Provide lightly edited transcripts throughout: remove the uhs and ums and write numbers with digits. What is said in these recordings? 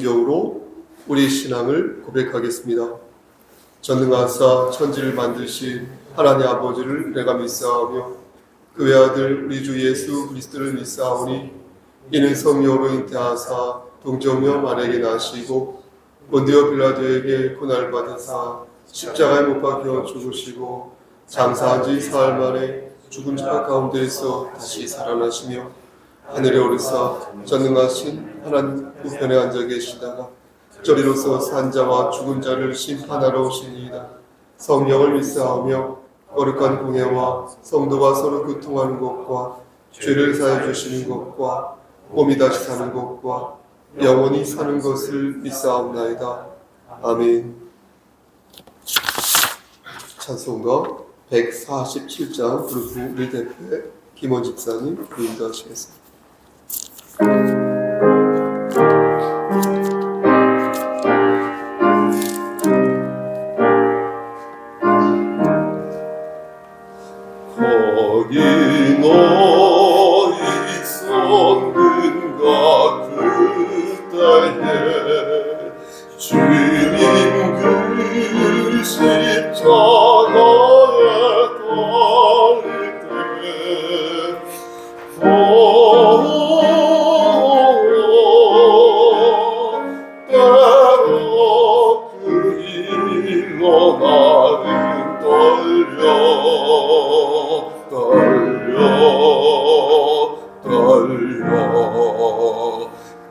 심정으로 우리 신앙을 고백하겠습니다. 전능하사 천지를 만드신 하나님 아버지를 내가 믿사오며 그 외아들 우리 주 예수 그리스도를 믿사오니 이는 성령으로 잉태하사 동정녀 마리아에게 나시고 본디오 빌라도에게 고난을 받으사 십자가에 못 박혀 죽으시고 장사한 지 사흘 만에 죽은 자 가운데에서 다시 살아나시며 하늘에 오르사 전능하신 하나님 우편에 앉아 계시다가 저리로서 산 자와 죽은 자를 심판하러 오시니이다. 성령을 믿사오며 거룩한 공예와 성도가 서로 교통하는 것과 죄를 사해 주시는 것과 몸이 다시 사는 것과 영원히 사는 것을 믿사옵나이다. 아멘. 찬송가 147장 그룹 1대표 김원 집사님 인도하시겠습니다. 거기 너희 있었는가 그때에 주님 그 십자가에 달릴 때 때로 그 일로 나는 떨려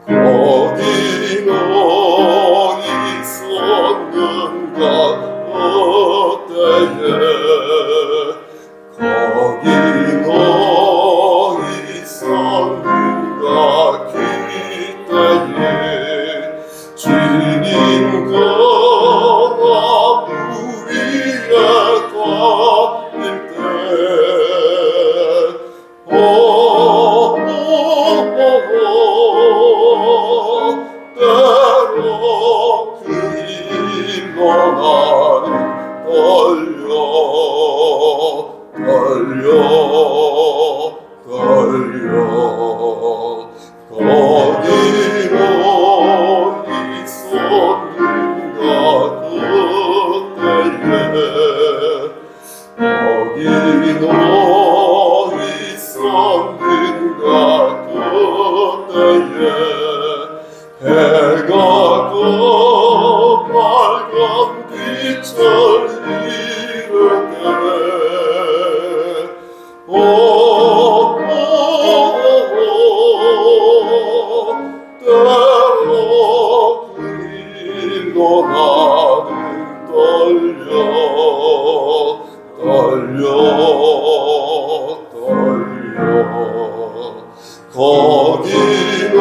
거기 너 있었는가 그때에 거기 너 있었는가 그때에 주님 그 나무 위에 달릴 때 때로 그 일로 나는 떨려 거기로 있었는가 그때에 거기로 있었는가 그때에 해가 그 빨간 빛을 잃을 때 때로 그 일로 나는 떨려 거기로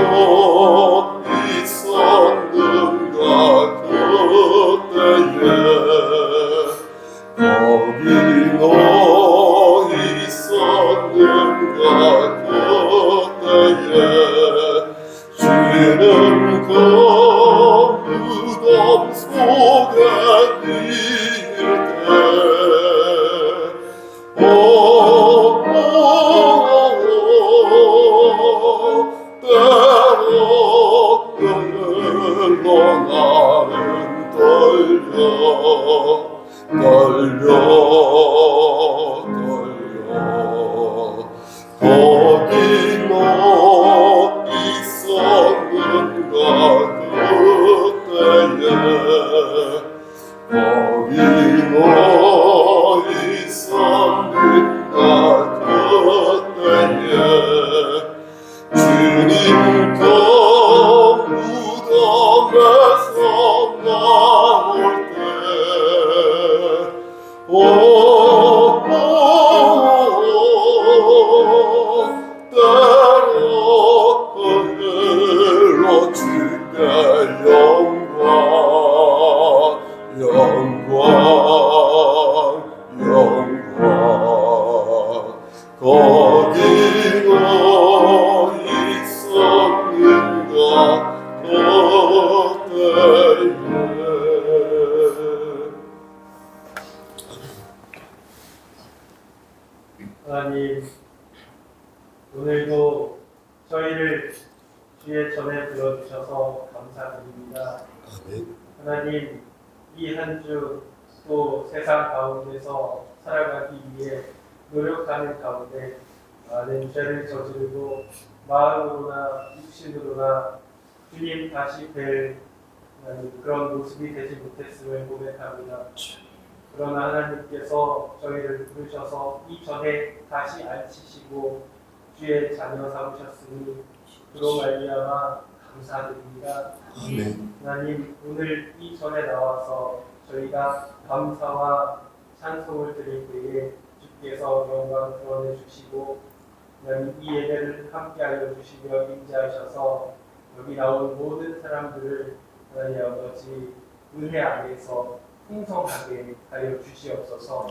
있었는가 그때에 거기로 있었는가 그때에 주는 그 무덤 속에 있을 때 때로 그늘로 나는 떨려 거기 너 있었는가 그때에 거기 너 있었는가 그때에 주님 그 무덤에서 나올 때 때로 그늘로 주께 영광 거기로 있었는가 그때에 하나님, 오늘도 저희를 주의 전에 불러주셔서 감사합니다. 감사드립니다. 아멘. 하나님, 이 한 주 또 세상 가운데서 살아가기 위해 노력하는 가운데 많은 죄를 저지르고 마음으로나 육신으로나 주님 다시 뵐 그런 모습이 되지 못했음을 고백합니다. 그러나 하나님께서 저희를 부르셔서 이전에 다시 앉히시고 주의 자녀 삼으셨으니 그로 말미암아 감사드립니다. 아멘. 하나님, 오늘 이 전에 나와서 저희가 감사와 찬송을 드릴 때에 주께서 영광 드러내 주시고 하나님 이 예배를 함께하여 주시며 임재하셔서 여기 나온 모든 사람들을 하나님 아버지 은혜 안에서 풍성하게 하여 주시옵소서.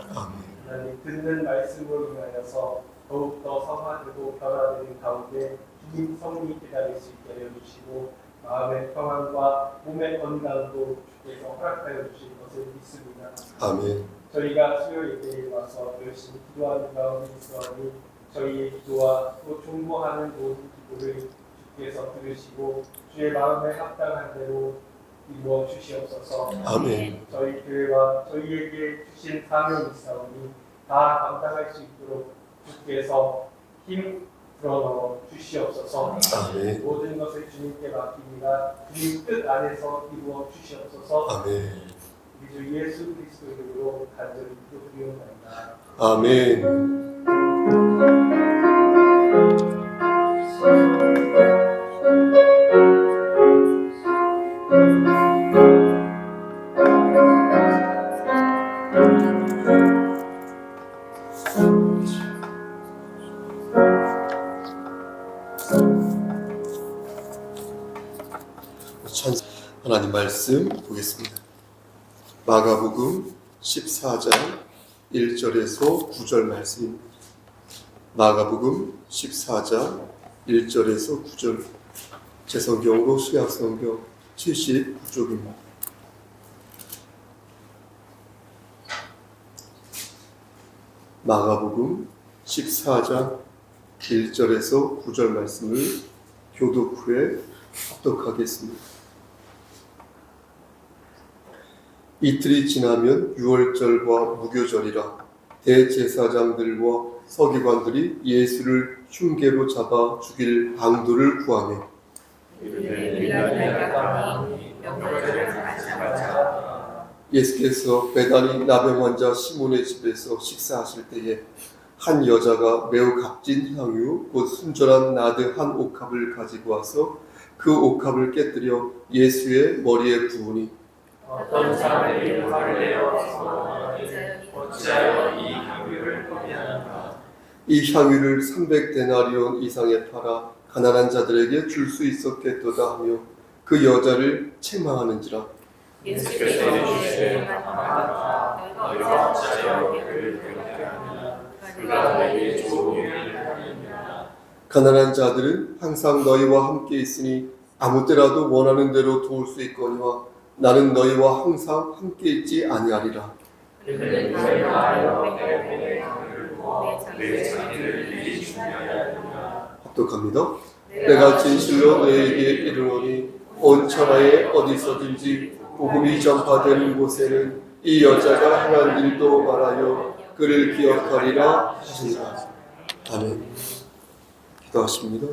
하나님 듣는 말씀으로 인하여서 더욱더 성화되고 변화되는 가운데 주님 성리 기다릴 수 있게 하여 주시고 마음의 평안과 몸의 건강도 주께서 허락하여 주실 것을 믿습니다. 아멘. 저희가 수요 예배에 와서 열심히 기도하는 가운데 있어니 저희의 기도와 또 중보하는 모든 기도를 주께서 들으시고 주의 마음에 합당한 대로 이루어 주시옵소서. 아멘. 저희 교회와 저희에게 주신 사명이 있사오니 다 감당할 수 있도록 주께서 힘 불어넣어 주시옵소서. 아멘. 모든 것을 주님께 맡깁니다. 주님 뜻 안에서 이루어 주시옵소서. 아멘. 우리 주 예수 그리스도 이름으로 간절히 기도드리옵나이다. 아멘. 하나님 말씀 보겠습니다. 마가복음 14장 1절에서 9절 말씀입니다. 마가복음 14장 1절에서 9절, 제 성경으로 신약성경 79쪽입니다. 마가복음 14장 1절에서 9절 말씀을 교독 후에 합독하겠습니다. 이틀이 지나면 유월절과 무교절이라 대제사장들과 서기관들이 예수를 흉계로 잡아 죽일 방도를 구하며 예수께서 베다니 나병 환자 시몬의 집에서 식사하실 때에 한 여자가 매우 값진 향유 곧 순전한 나드 한 옥합을 가지고 와서 그 옥합을 깨뜨려 예수의 머리에 부으니 어떤 사람들이 화를 내어 어찌하여 이 향유를 포기하는가? 이 향유를 300데나리온 이상에 팔아 가난한 자들에게 줄 수 있었겠도다 하며 그 여자를 책망하는지라. 예수께서 이르시되 너희가 어찌하여 그를 괴롭게 하느냐? 그가 너희에게 좋은 일을 하느니라. 가난한 자들은 항상 너희와 함께 있으니 아무 때라도 원하는 대로 도울 수 있거니와 나는 너희와 항상 함께 있지 아니하리라. 그는 너희가 하여 내 몸에 향유를 부어 내 자기를 미리 준비하여 하느니라. 합독합니다. 내가 진실로 너희에게 이르노니 온 천하에 어디서든지 복음이 전파되는 곳에는 이 여자가 행한 일도 말하여 그를 기억하리라 하시니라. 아멘. 기도하십니다.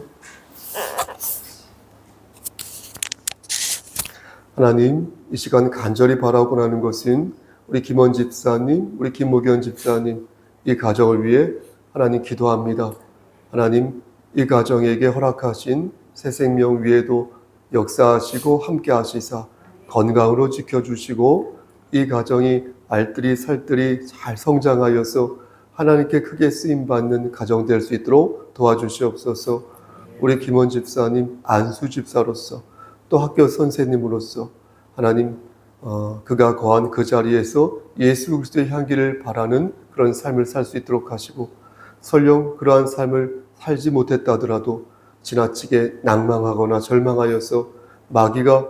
하나님, 이 시간 간절히 바라고 하는 것은 우리 김원 집사님, 우리 김목연 집사님 이 가정을 위해 하나님 기도합니다. 하나님, 이 가정에게 허락하신 새 생명 위에도 역사하시고 함께 하시사 건강으로 지켜주시고 이 가정이 알뜰히 살뜰히 잘 성장하여서 하나님께 크게 쓰임받는 가정 될 수 있도록 도와주시옵소서. 우리 김원 집사님 안수 집사로서 또 학교 선생님으로서 하나님 그가 거한 그 자리에서 예수 그리스도의 향기를 바라는 그런 삶을 살 수 있도록 하시고 설령 그러한 삶을 살지 못했다 하더라도 지나치게 낭망하거나 절망하여서 마귀가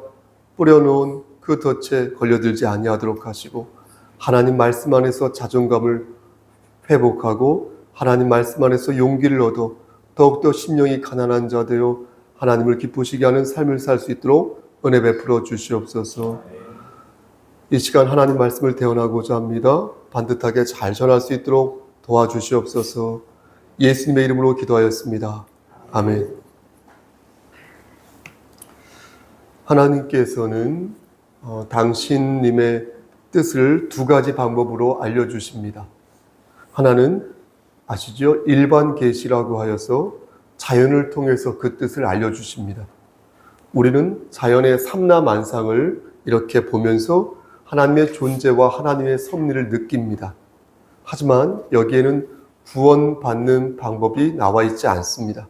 뿌려놓은 그 덫에 걸려들지 아니하도록 하시고 하나님 말씀 안에서 자존감을 회복하고 하나님 말씀 안에서 용기를 얻어 더욱더 심령이 가난한 자 되어 하나님을 기쁘시게 하는 삶을 살 수 있도록 은혜 베풀어 주시옵소서. 이 시간 하나님 말씀을 대언하고자 합니다. 반듯하게 잘 전할 수 있도록 도와주시옵소서. 예수님의 이름으로 기도하였습니다. 아멘. 하나님께서는 당신님의 뜻을 두 가지 방법으로 알려주십니다. 하나는 아시죠? 일반 계시라고 하여서 자연을 통해서 그 뜻을 알려주십니다. 우리는 자연의 삼라만상을 이렇게 보면서 하나님의 존재와 하나님의 섭리를 느낍니다. 하지만 여기에는 구원받는 방법이 나와 있지 않습니다.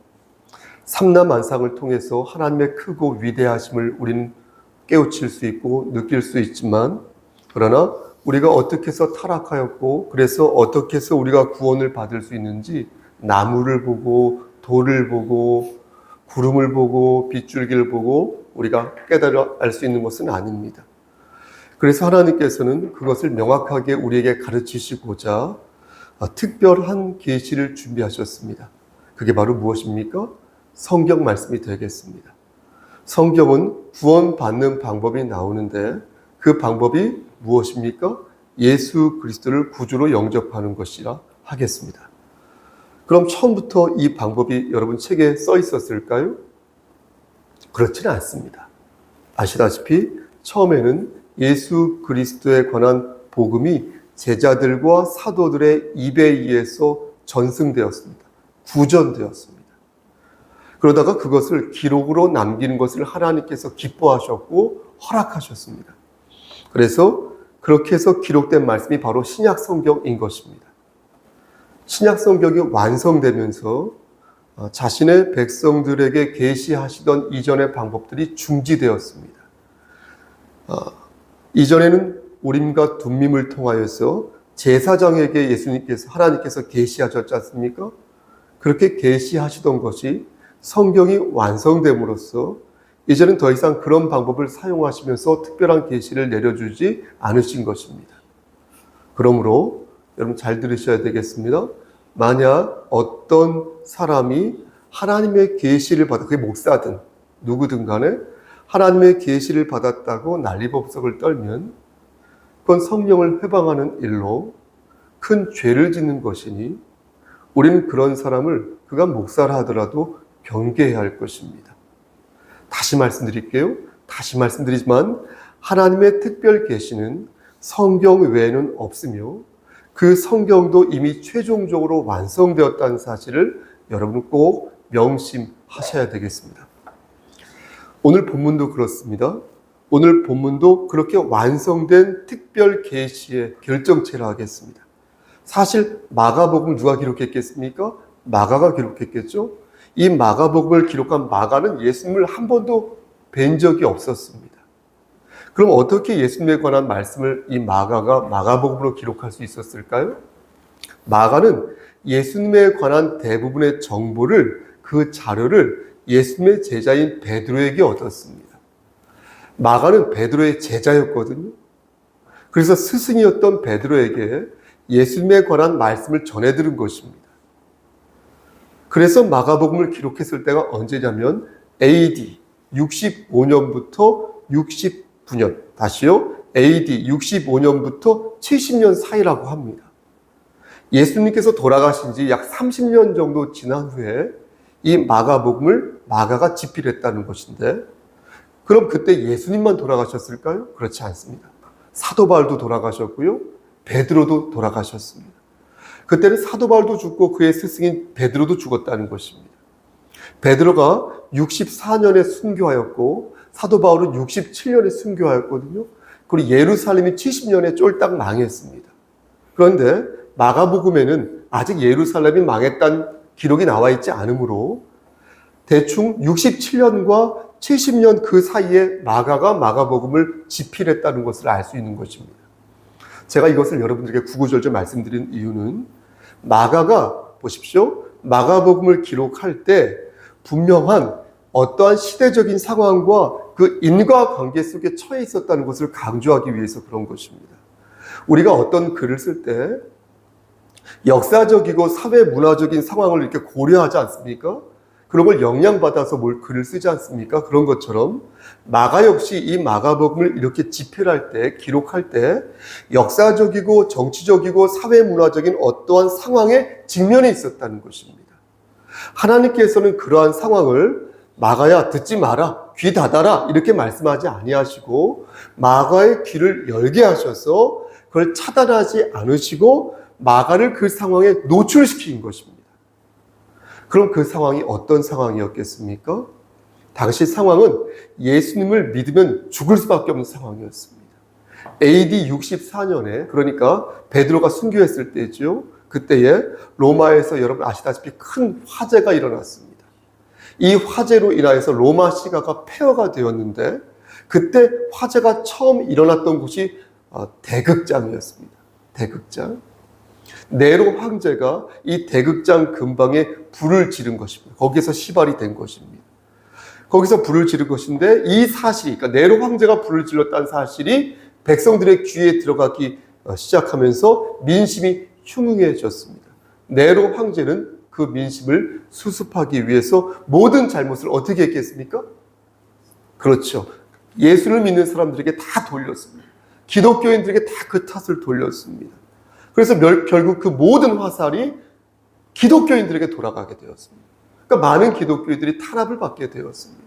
삼라만상을 통해서 하나님의 크고 위대하심을 우리는 깨우칠 수 있고 느낄 수 있지만, 그러나 우리가 어떻게 해서 타락하였고 그래서 어떻게 해서 우리가 구원을 받을 수 있는지 나무를 보고 돌을 보고 구름을 보고 빗줄기를 보고 우리가 깨달아 알 수 있는 것은 아닙니다. 그래서 하나님께서는 그것을 명확하게 우리에게 가르치시고자 특별한 계시를 준비하셨습니다. 그게 바로 무엇입니까? 성경 말씀이 되겠습니다. 성경은 구원받는 방법이 나오는데 그 방법이 무엇입니까? 예수 그리스도를 구주로 영접하는 것이라 하겠습니다. 그럼 처음부터 이 방법이 여러분 책에 써 있었을까요? 그렇지는 않습니다. 아시다시피 처음에는 예수 그리스도에 관한 복음이 제자들과 사도들의 입에 의해서 전승되었습니다. 구전되었습니다. 그러다가 그것을 기록으로 남기는 것을 하나님께서 기뻐하셨고 허락하셨습니다. 그래서 그렇게 해서 기록된 말씀이 바로 신약 성경인 것입니다. 신약 성경이 완성되면서 자신의 백성들에게 계시하시던 이전의 방법들이 중지되었습니다. 이전에는 우림과 둠밈을 통하여서 제사장에게 하나님께서 계시하셨지 않습니까? 그렇게 계시하시던 것이 성경이 완성됨으로써 이제는 더 이상 그런 방법을 사용하시면서 특별한 계시를 내려주지 않으신 것입니다. 그러므로 여러분 잘 들으셔야 되겠습니다. 만약 어떤 사람이 하나님의 계시를 받아, 그게 목사든 누구든 간에 하나님의 계시를 받았다고 난리법석을 떨면 그건 성령을 회방하는 일로 큰 죄를 짓는 것이니 우리는 그런 사람을 그가 목사라 하더라도 경계해야 할 것입니다. 다시 말씀드리지만 하나님의 특별 계시는 성경 외에는 없으며 그 성경도 이미 최종적으로 완성되었다는 사실을 여러분 꼭 명심하셔야 되겠습니다. 오늘 본문도 그렇습니다. 오늘 본문도 그렇게 완성된 특별 계시의 결정체를 하겠습니다. 사실 마가복음 누가 기록했겠습니까? 마가가 기록했겠죠? 이 마가복음을 기록한 마가는 예수님을 한 번도 뵌 적이 없었습니다. 그럼 어떻게 예수님에 관한 말씀을 이 마가가 마가복음으로 기록할 수 있었을까요? 마가는 예수님에 관한 대부분의 정보를, 그 자료를 예수님의 제자인 베드로에게 얻었습니다. 마가는 베드로의 제자였거든요. 그래서 스승이었던 베드로에게 예수님에 관한 말씀을 전해 들은 것입니다. 그래서 마가복음을 기록했을 때가 언제냐면 AD 65년부터 69년, 다시요, AD 65년부터 70년 사이라고 합니다. 예수님께서 돌아가신 지 약 30년 정도 지난 후에 이 마가복음을 마가가 집필했다는 것인데, 그럼 그때 예수님만 돌아가셨을까요? 그렇지 않습니다. 사도 바울도 돌아가셨고요, 베드로도 돌아가셨습니다. 그때는 사도 바울도 죽고 그의 스승인 베드로도 죽었다는 것입니다. 베드로가 64년에 순교하였고 사도 바울은 67년에 순교하였거든요. 그리고 예루살렘이 70년에 쫄딱 망했습니다. 그런데 마가복음에는 아직 예루살렘이 망했다는 기록이 나와 있지 않으므로 대충 67년과 70년 그 사이에 마가가 마가복음을 집필했다는 것을 알 수 있는 것입니다. 제가 이것을 여러분들에게 구구절절 말씀드린 이유는 마가가 보십시오. 마가복음을 기록할 때 분명한 어떠한 시대적인 상황과 그 인과관계 속에 처해 있었다는 것을 강조하기 위해서 그런 것입니다. 우리가 어떤 글을 쓸 때 역사적이고 사회 문화적인 상황을 이렇게 고려하지 않습니까? 그런 걸 영향받아서 뭘 글을 쓰지 않습니까? 그런 것처럼 마가 역시 이 마가복음을 이렇게 집필할 때, 기록할 때 역사적이고 정치적이고 사회문화적인 어떠한 상황에 직면해 있었다는 것입니다. 하나님께서는 그러한 상황을 마가야 듣지 마라, 귀 닫아라 이렇게 말씀하지 아니하시고 마가의 귀를 열게 하셔서 그걸 차단하지 않으시고 마가를 그 상황에 노출시킨 것입니다. 그럼 그 상황이 어떤 상황이었겠습니까? 당시 상황은 예수님을 믿으면 죽을 수밖에 없는 상황이었습니다. AD 64년에 그러니까 베드로가 순교했을 때죠. 그때에 로마에서 여러분 아시다시피 큰 화재가 일어났습니다. 이 화재로 인하여서 로마 시가가 폐허가 되었는데 그때 화재가 처음 일어났던 곳이 대극장이었습니다. 대극장. 네로 황제가 이 대극장 근방에 불을 지른 것입니다. 거기서 시발이 된 것입니다. 거기서 불을 지른 것인데 이 사실이, 그러니까 네로 황제가 불을 질렀다는 사실이 백성들의 귀에 들어가기 시작하면서 민심이 흉흉해졌습니다. 네로 황제는 그 민심을 수습하기 위해서 모든 잘못을 어떻게 했겠습니까? 그렇죠. 예수를 믿는 사람들에게 다 돌렸습니다. 기독교인들에게 다 그 탓을 돌렸습니다. 그래서 결국 그 모든 화살이 기독교인들에게 돌아가게 되었습니다. 그러니까 많은 기독교인들이 탄압을 받게 되었습니다.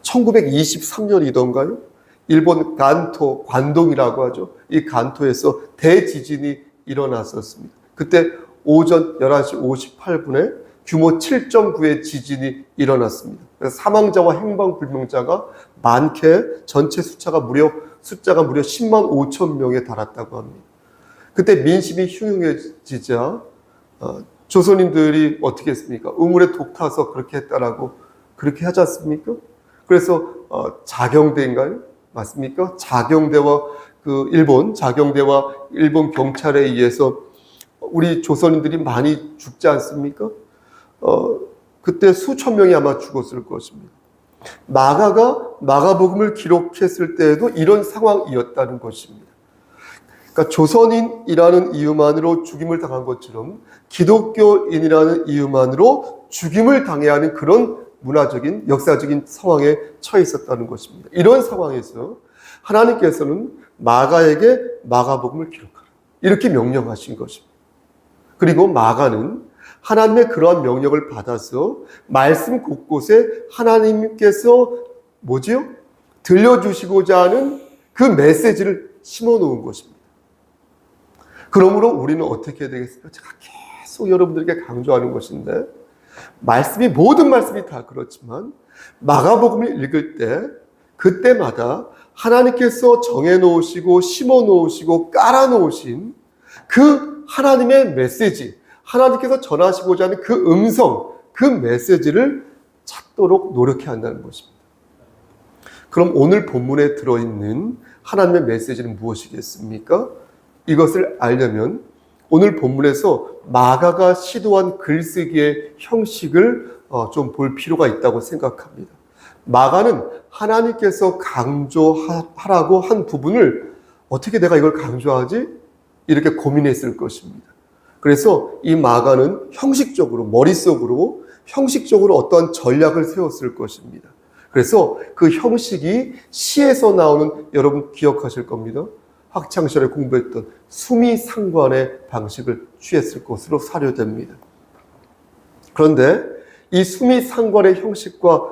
1923년이던가요? 일본 간토, 관동이라고 하죠. 이 간토에서 대지진이 일어났었습니다. 그때 오전 11시 58분에 규모 7.9의 지진이 일어났습니다. 그래서 사망자와 행방불명자가 많게 전체 숫자가 무려 10만 5천 명에 달았다고 합니다. 그때 민심이 흉흉해지자 조선인들이 어떻게 했습니까? 우물에 독 타서 그렇게 했다라고 그렇게 하지 않습니까? 그래서 자경대인가요? 맞습니까? 자경대와 일본 경찰에 의해서 우리 조선인들이 많이 죽지 않습니까? 그때 수천 명이 아마 죽었을 것입니다. 마가복음을 기록했을 때에도 이런 상황이었다는 것입니다. 그러니까 조선인이라는 이유만으로 죽임을 당한 것처럼 기독교인이라는 이유만으로 죽임을 당해야 하는 그런 문화적인, 역사적인 상황에 처해 있었다는 것입니다. 이런 상황에서 하나님께서는 마가에게 마가복음을 기록하라. 이렇게 명령하신 것입니다. 그리고 마가는 하나님의 그러한 명령을 받아서 말씀 곳곳에 하나님께서 들려주시고자 하는 그 메시지를 심어 놓은 것입니다. 그러므로 우리는 어떻게 해야 되겠습니까? 제가 계속 여러분들에게 강조하는 것인데 모든 말씀이 다 그렇지만 마가복음을 읽을 때 그때마다 하나님께서 정해놓으시고 심어놓으시고 깔아놓으신 그 하나님의 메시지, 하나님께서 전하시고자 하는 그 음성, 그 메시지를 찾도록 노력해야 한다는 것입니다. 그럼 오늘 본문에 들어있는 하나님의 메시지는 무엇이겠습니까? 이것을 알려면 오늘 본문에서 마가가 시도한 글쓰기의 형식을 좀 볼 필요가 있다고 생각합니다. 마가는 하나님께서 강조하라고 한 부분을 어떻게 내가 이걸 강조하지? 이렇게 고민했을 것입니다. 그래서 이 마가는 머릿속으로 형식적으로 어떤 전략을 세웠을 것입니다. 그래서 그 형식이 시에서 나오는, 여러분 기억하실 겁니다. 학창시절에 공부했던 수미상관의 방식을 취했을 것으로 사료됩니다. 그런데 이 수미상관의 형식과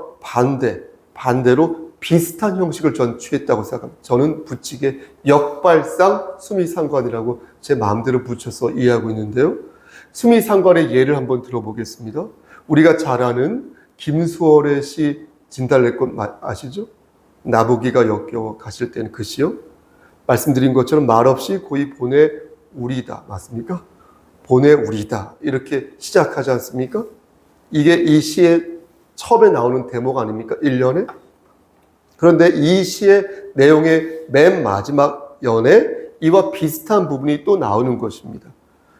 반대로 비슷한 형식을 전 취했다고 생각합니다. 저는 붙이게 역발상 수미상관이라고 제 마음대로 붙여서 이해하고 있는데요. 수미상관의 예를 한번 들어보겠습니다. 우리가 잘 아는 김수월의 시 진달래꽃 아시죠? 나보기가 역겨워 가실 때는 그 시요. 말씀드린 것처럼 말없이 고이 보내우리다. 맞습니까? 보내우리다. 이렇게 시작하지 않습니까? 이게 이 시의 처음에 나오는 대목 아닙니까? 1년에? 그런데 이 시의 내용의 맨 마지막 연에 이와 비슷한 부분이 또 나오는 것입니다.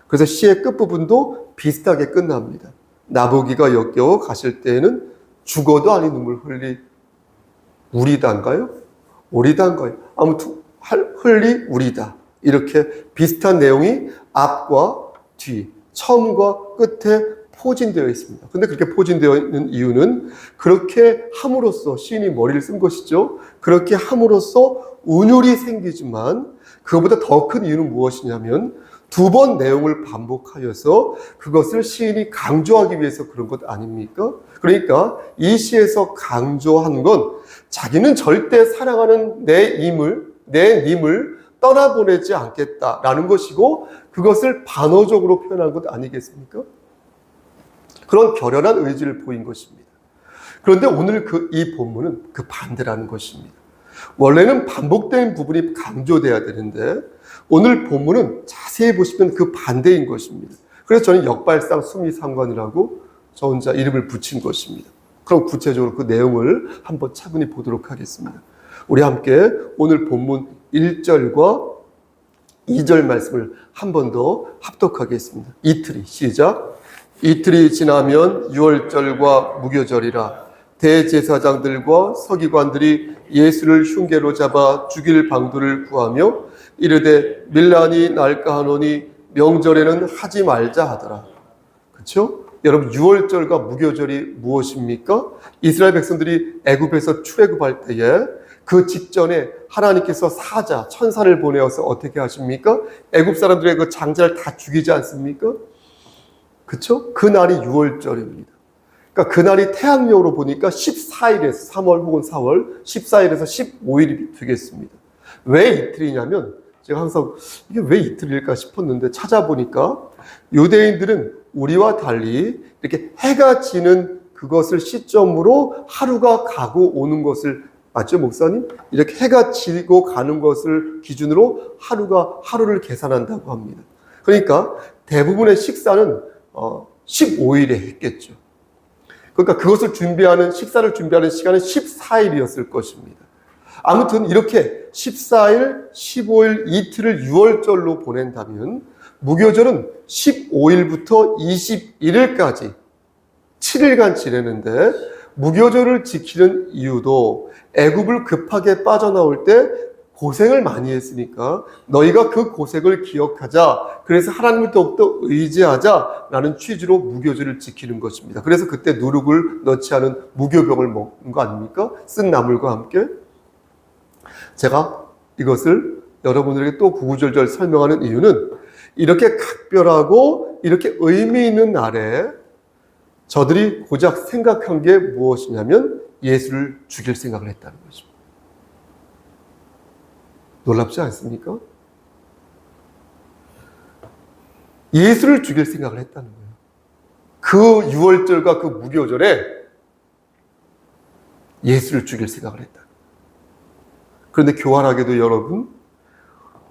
그래서 시의 끝부분도 비슷하게 끝납니다. 나보기가 역겨워 가실 때에는 죽어도 아니 눈물 우리다인가요? 오리다인가요? 아무튼 흘리 우리다. 이렇게 비슷한 내용이 앞과 뒤, 처음과 끝에 포진되어 있습니다. 근데 그렇게 포진되어 있는 이유는 그렇게 함으로써 시인이 머리를 쓴 것이죠. 그렇게 함으로써 운율이 생기지만 그것보다 더 큰 이유는 무엇이냐면 두 번 내용을 반복하여서 그것을 시인이 강조하기 위해서 그런 것 아닙니까? 그러니까 이 시에서 강조한 건 자기는 절대 사랑하는 내 님을 떠나보내지 않겠다라는 것이고 그것을 반어적으로 표현한 것 아니겠습니까? 그런 결연한 의지를 보인 것입니다. 그런데 오늘 이 본문은 그 반대라는 것입니다. 원래는 반복된 부분이 강조돼야 되는데 오늘 본문은 자세히 보시면 그 반대인 것입니다. 그래서 저는 역발상 수미상관이라고 저 혼자 이름을 붙인 것입니다. 그럼 구체적으로 그 내용을 한번 차분히 보도록 하겠습니다. 우리 함께 오늘 본문 1절과 2절 말씀을 한 번 더 합독하겠습니다. 이틀이 시작. 이틀이 지나면 유월절과 무교절이라 대제사장들과 서기관들이 예수를 흉계로 잡아 죽일 방도를 구하며 이르되 밀란이 날까 하노니 명절에는 하지 말자 하더라. 그렇죠? 여러분 유월절과 무교절이 무엇입니까? 이스라엘 백성들이 애굽에서 출애굽할 때에 그 직전에 하나님께서 사자, 천사를 보내어서 어떻게 하십니까? 애굽 사람들의 그 장자를 다 죽이지 않습니까? 그렇죠? 그날이 유월절입니다. 그러니까 그날이 태양력으로 보니까 14일에서 3월 혹은 4월 14일에서 15일이 되겠습니다. 왜 이틀이냐면 제가 항상 이게 왜 이틀일까 싶었는데 찾아보니까 유대인들은 우리와 달리 이렇게 해가 지는 그것을 시점으로 하루가 가고 오는 것을 맞죠, 목사님? 이렇게 해가 지고 가는 것을 기준으로 하루를 계산한다고 합니다. 그러니까 대부분의 식사는 15일에 했겠죠. 그러니까 식사를 준비하는 시간은 14일이었을 것입니다. 아무튼 이렇게 14일, 15일 이틀을 유월절로 보낸다면 무교절은 15일부터 21일까지 7일간 지내는데 무교절을 지키는 이유도 애굽을 급하게 빠져나올 때 고생을 많이 했으니까 너희가 그 고생을 기억하자. 그래서 하나님을 더욱더 의지하자라는 취지로 무교절을 지키는 것입니다. 그래서 그때 누룩을 넣지 않은 무교병을 먹는 거 아닙니까? 쓴 나물과 함께. 제가 이것을 여러분들에게 또 구구절절 설명하는 이유는 이렇게 각별하고 이렇게 의미 있는 날에 저들이 고작 생각한 게 무엇이냐면 예수를 죽일 생각을 했다는 것입니다. 놀랍지 않습니까? 예수를 죽일 생각을 했다는 거예요. 그 유월절과 그 무교절에 예수를 죽일 생각을 했다. 그런데 교활하게도 여러분,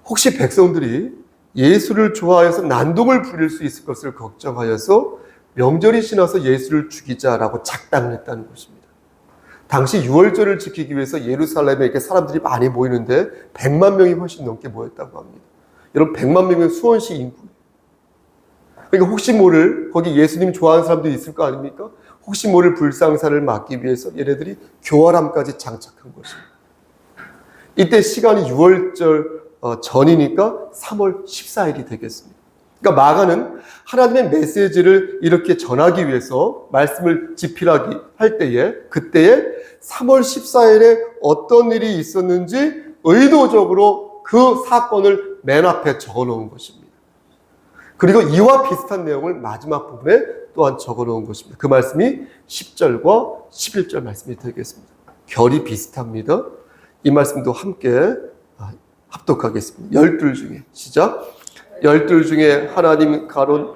혹시 백성들이 예수를 좋아해서 난동을 부릴 수 있을 것을 걱정하여서 명절이 지나서 예수를 죽이자라고 작당을 했다는 것입니다. 당시 유월절을 지키기 위해서 예루살렘에 이렇게 사람들이 많이 모이는데 100만 명이 훨씬 넘게 모였다고 합니다. 여러분 100만 명이면 수원시 인구. 그러니까 혹시 모를 거기 예수님 좋아하는 사람도 있을 거 아닙니까? 혹시 모를 불상사를 막기 위해서 얘네들이 교활함까지 장착한 것입니다. 이때 시간이 유월절 전이니까 3월 14일이 되겠습니다. 그러니까 마가는 하나님의 메시지를 이렇게 전하기 위해서 말씀을 집필하기 할 때에 그때에 3월 14일에 어떤 일이 있었는지 의도적으로 그 사건을 맨 앞에 적어 놓은 것입니다. 그리고 이와 비슷한 내용을 마지막 부분에 또한 적어 놓은 것입니다. 그 말씀이 10절과 11절 말씀이 되겠습니다. 결이 비슷합니다. 이 말씀도 함께 합독하겠습니다. 12 중에 시작. 12 중에 하나님 가론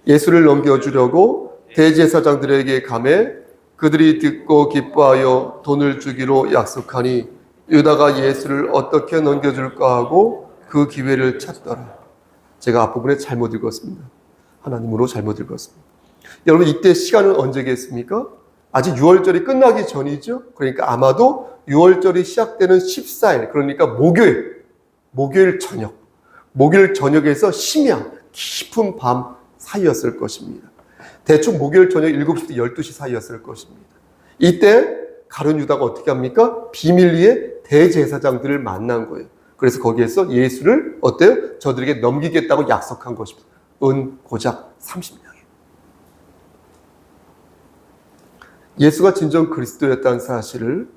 예수를 넘겨주려고 대제사장들에게 가매 그들이 듣고 기뻐하여 돈을 주기로 약속하니 유다가 예수를 어떻게 넘겨줄까 하고 그 기회를 찾더라. 제가 앞부분에 잘못 읽었습니다. 하나님으로 잘못 읽었습니다. 여러분 이때 시간은 언제겠습니까? 아직 유월절이 끝나기 전이죠. 그러니까 아마도 유월절이 시작되는 14일 그러니까 목요일 저녁에서 심야 깊은 밤 사이였을 것입니다. 대충 목요일 저녁 7시부터 12시 사이였을 것입니다. 이때 가룟 유다가 어떻게 합니까? 비밀리에 대제사장들을 만난 거예요. 그래서 거기에서 예수를 어때요? 저들에게 넘기겠다고 약속한 것입니다. 은 고작 30명이에요. 예수가 진정 그리스도였다는 사실을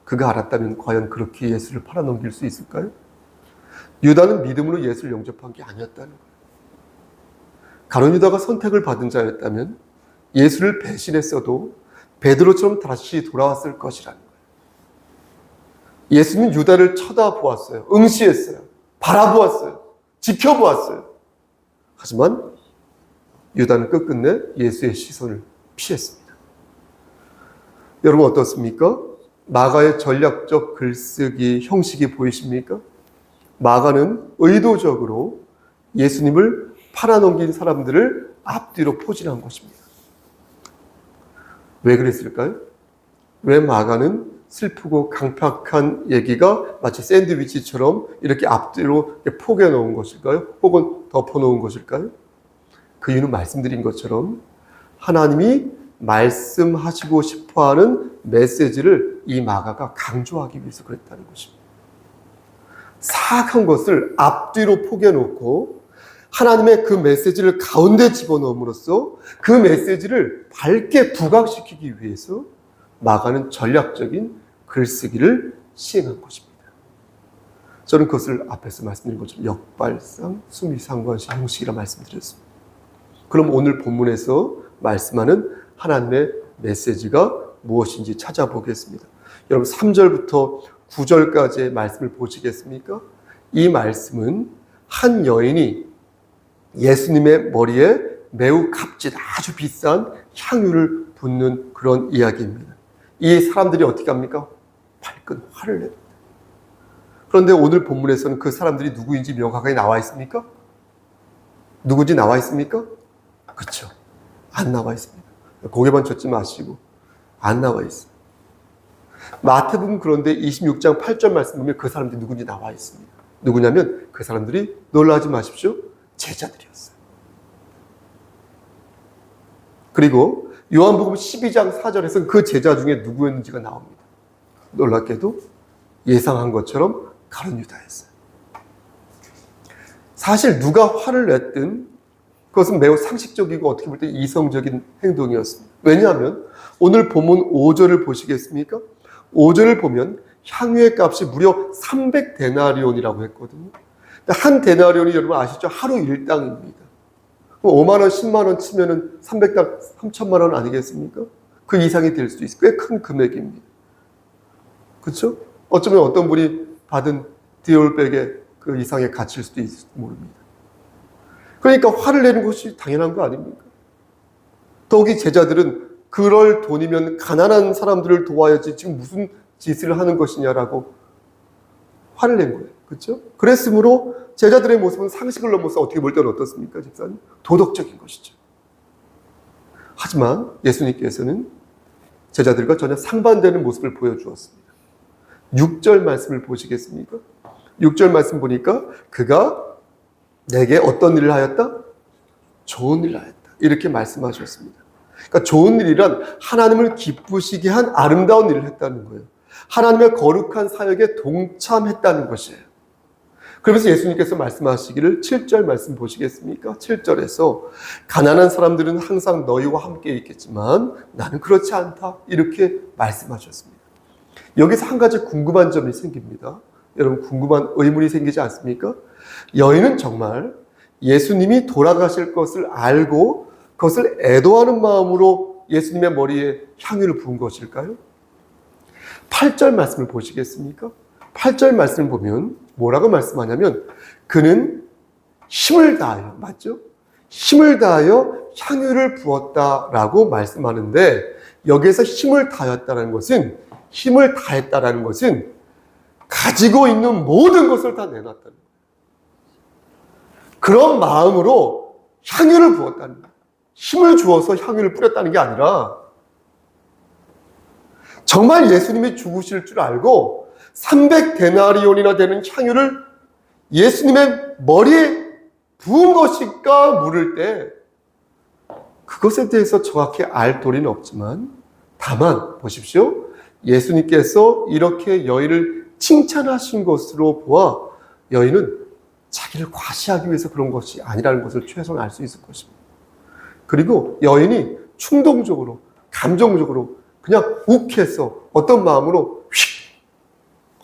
그가 알았다면 과연 그렇게 예수를 팔아넘길 수 있을까요? 유다는 믿음으로 예수를 영접한 게 아니었다는 거예요. 가룟 유다가 선택을 받은 자였다면 예수를 배신했어도 베드로처럼 다시 돌아왔을 것이라는 거예요. 예수는 유다를 쳐다보았어요. 응시했어요. 바라보았어요. 지켜보았어요. 하지만 유다는 끝끝내 예수의 시선을 피했습니다. 여러분 어떻습니까? 마가의 전략적 글쓰기 형식이 보이십니까? 마가는 의도적으로 예수님을 팔아넘긴 사람들을 앞뒤로 포진한 것입니다. 왜 그랬을까요? 왜 마가는 슬프고 강팍한 얘기가 마치 샌드위치처럼 이렇게 앞뒤로 포개 놓은 것일까요? 혹은 덮어 놓은 것일까요? 그 이유는 말씀드린 것처럼 하나님이 말씀하시고 싶어하는 메시지를 이 마가가 강조하기 위해서 그랬다는 것입니다. 사악한 것을 앞뒤로 포개 놓고 하나님의 그 메시지를 가운데 집어넣음으로써 그 메시지를 밝게 부각시키기 위해서 마가는 전략적인 글쓰기를 시행한 것입니다. 저는 그것을 앞에서 말씀드린 것처럼 역발상, 수미상관식 형식이라 말씀드렸습니다. 그럼 오늘 본문에서 말씀하는 하나님의 메시지가 무엇인지 찾아보겠습니다. 여러분 3절부터 9절까지의 말씀을 보시겠습니까? 이 말씀은 한 여인이 예수님의 머리에 매우 값진 아주 비싼 향유를 붓는 그런 이야기입니다. 이 사람들이 어떻게 합니까? 발끈 화를 냅니다. 그런데 오늘 본문에서는 그 사람들이 누구인지 명확하게 나와 있습니까? 누구인지 나와 있습니까? 그렇죠. 안 나와 있습니다. 고개만 젓지 마시고 안 나와 있어요. 마태복음 그런데 26장 8절 말씀 보면 그 사람들이 누군지 나와 있습니다. 누구냐면 그 사람들이 놀라지 마십시오. 제자들이었어요. 그리고 요한복음 12장 4절에서는 그 제자 중에 누구였는지가 나옵니다. 놀랍게도 예상한 것처럼 가룟 유다였어요. 사실 누가 화를 냈든 그것은 매우 상식적이고 어떻게 볼 때 이성적인 행동이었습니다. 왜냐하면 오늘 본문 5절을 보시겠습니까? 5절을 보면 향유의 값이 무려 300데나리온이라고 했거든요. 한 데나리온이 여러분 아시죠? 하루 일당입니다. 5만 원, 10만 원 치면은 300당 3천만 원 아니겠습니까? 그 이상이 될 수도 있어요. 꽤 큰 금액입니다. 그렇죠? 어쩌면 어떤 분이 받은 디올백의 그 이상의 가치일 수도 있을지 모릅니다. 그러니까 화를 내는 것이 당연한 거 아닙니까? 더욱이 제자들은 그럴 돈이면 가난한 사람들을 도와야지 지금 무슨 짓을 하는 것이냐라고 화를 낸 거예요. 그렇죠? 그랬으므로 제자들의 모습은 상식을 넘어서 어떻게 볼 때는 어떻습니까, 집사님? 도덕적인 것이죠. 하지만 예수님께서는 제자들과 전혀 상반되는 모습을 보여주었습니다. 6절 말씀을 보시겠습니까? 6절 말씀 보니까 그가 내게 어떤 일을 하였다? 좋은 일을 하였다. 이렇게 말씀하셨습니다. 그러니까 좋은 일이란 하나님을 기쁘시게 한 아름다운 일을 했다는 거예요. 하나님의 거룩한 사역에 동참했다는 것이에요. 그러면서 예수님께서 말씀하시기를 7절 말씀 보시겠습니까? 7절에서 가난한 사람들은 항상 너희와 함께 있겠지만 나는 그렇지 않다. 이렇게 말씀하셨습니다. 여기서 한 가지 궁금한 점이 생깁니다. 여러분 궁금한 의문이 생기지 않습니까? 여인은 정말 예수님이 돌아가실 것을 알고 그것을 애도하는 마음으로 예수님의 머리에 향유를 부은 것일까요? 8절 말씀을 보시겠습니까? 8절 말씀을 보면 뭐라고 말씀하냐면 그는 힘을 다하여, 맞죠? 힘을 다하여 향유를 부었다라고 말씀하는데 여기에서 힘을 다했다는 것은 가지고 있는 모든 것을 다 내놨다는 거예요. 그런 마음으로 향유를 부었다는 거예요. 힘을 주어서 향유를 뿌렸다는 게 아니라 정말 예수님이 죽으실 줄 알고 300데나리온이나 되는 향유를 예수님의 머리에 부은 것일까 물을 때 그것에 대해서 정확히 알 도리는 없지만 다만 보십시오. 예수님께서 이렇게 여인을 칭찬하신 것으로 보아 여인은 자기를 과시하기 위해서 그런 것이 아니라는 것을 최소한 알 수 있을 것입니다. 그리고 여인이 충동적으로 감정적으로 그냥 욱해서 어떤 마음으로 휙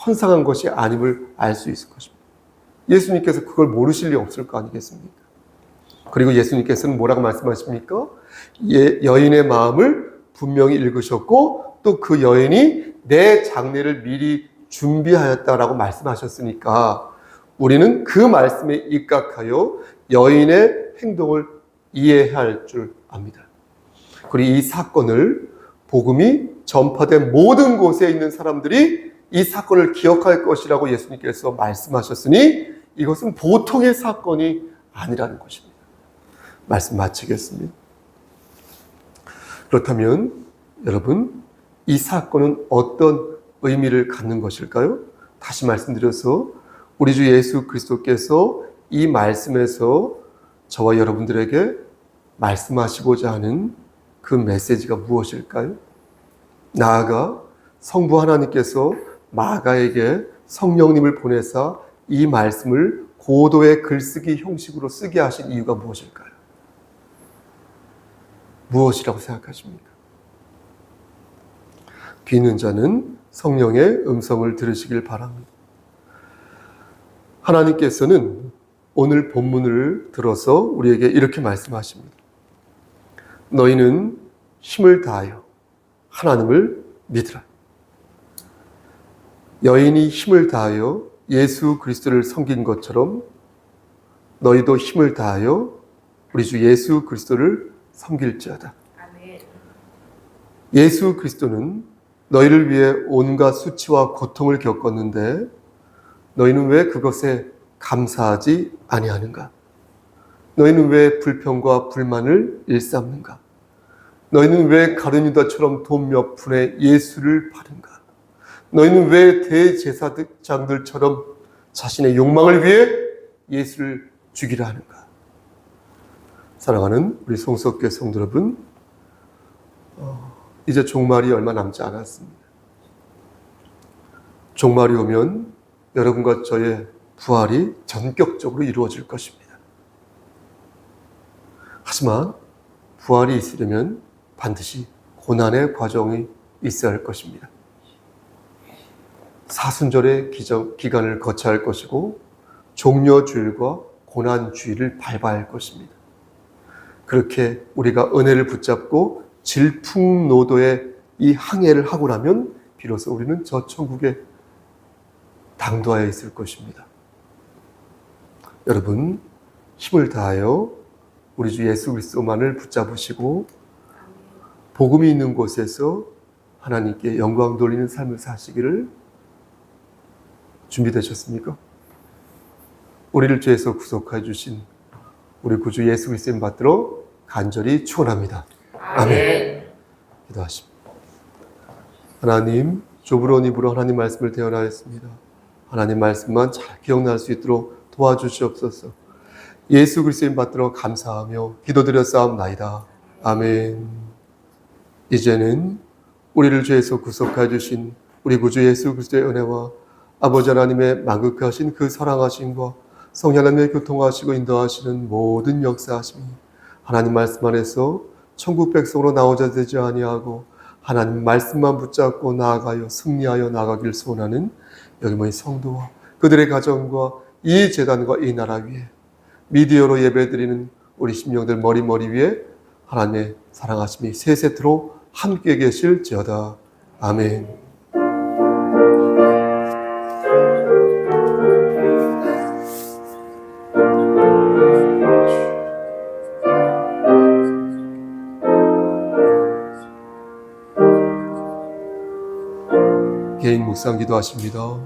헌상한 것이 아님을 알 수 있을 것입니다. 예수님께서 그걸 모르실 리 없을 거 아니겠습니까? 그리고 예수님께서는 뭐라고 말씀하십니까? 여인의 마음을 분명히 읽으셨고 또 그 여인이 내 장례를 미리 준비하였다라고 말씀하셨으니까 우리는 그 말씀에 입각하여 여인의 행동을 이해할 줄 압니다. 그리고 이 사건을 복음이 전파된 모든 곳에 있는 사람들이 이 사건을 기억할 것이라고 예수님께서 말씀하셨으니 이것은 보통의 사건이 아니라는 것입니다. 말씀 마치겠습니다. 그렇다면 여러분, 이 사건은 어떤 의미를 갖는 것일까요? 다시 말씀드려서 우리 주 예수 그리스도께서 이 말씀에서 저와 여러분들에게 말씀하시고자 하는 그 메시지가 무엇일까요? 나아가 성부 하나님께서 마가에게 성령님을 보내사 이 말씀을 고도의 글쓰기 형식으로 쓰게 하신 이유가 무엇일까요? 무엇이라고 생각하십니까? 귀 있는 자는 성령의 음성을 들으시길 바랍니다. 하나님께서는 오늘 본문을 들어서 우리에게 이렇게 말씀하십니다. 너희는 힘을 다하여 하나님을 믿으라. 여인이 힘을 다하여 예수 그리스도를 섬긴 것처럼 너희도 힘을 다하여 우리 주 예수 그리스도를 섬길지어다. 예수 그리스도는 너희를 위해 온갖 수치와 고통을 겪었는데 너희는 왜 그것에 감사하지 아니하는가? 너희는 왜 불평과 불만을 일삼는가? 너희는 왜 가룟유다처럼 돈 몇 푼에 예수를 파는가? 너희는 왜 대제사장들처럼 자신의 욕망을 위해 예수를 죽이려 하는가? 사랑하는 우리 송석교 성도 여러분, 이제 종말이 얼마 남지 않았습니다. 종말이 오면 여러분과 저의 부활이 전격적으로 이루어질 것입니다. 하지만 부활이 있으려면 반드시 고난의 과정이 있어야 할 것입니다. 사순절의 기간을 거쳐야 할 것이고 종려주일과 고난주일을 밟아야 할 것입니다. 그렇게 우리가 은혜를 붙잡고 질풍노도의 이 항해를 하고 나면 비로소 우리는 저 천국에 당도하여 있을 것입니다. 여러분, 힘을 다하여 우리 주 예수 그리스도만을 붙잡으시고 복음이 있는 곳에서 하나님께 영광 돌리는 삶을 사시기를 준비되셨습니까? 우리를 죄에서 구속해 주신 우리 구주 예수 그리스도님 받들어 간절히 축원합니다. 아멘. 기도하십니다. 하나님, 좁은 입으로 하나님 말씀을 대언하였습니다. 하나님 말씀만 잘 기억날 수 있도록 도와주시옵소서. 예수 그리스도님 받들어 감사하며 기도드렸사옵나이다. 아멘. 이제는 우리를 죄에서 구속해 주신 우리 구주 예수 그리스도의 은혜와 아버지 하나님의 만극하신 그 사랑하심과 성령 하나님의 교통하시고 인도하시는 모든 역사하심이 하나님 말씀 안에서 천국 백성으로 나오자 되지 아니하고 하나님 말씀만 붙잡고 나아가여 승리하여 나가길 소원하는 여기 모인 성도와 그들의 가정과 이 재단과 이 나라 위에 미디어로 예배드리는 우리 심령들 머리 위에 하나님의 사랑하심이 세세토록 함께 계실지어다. 아멘. 개인 묵상 기도하십니다.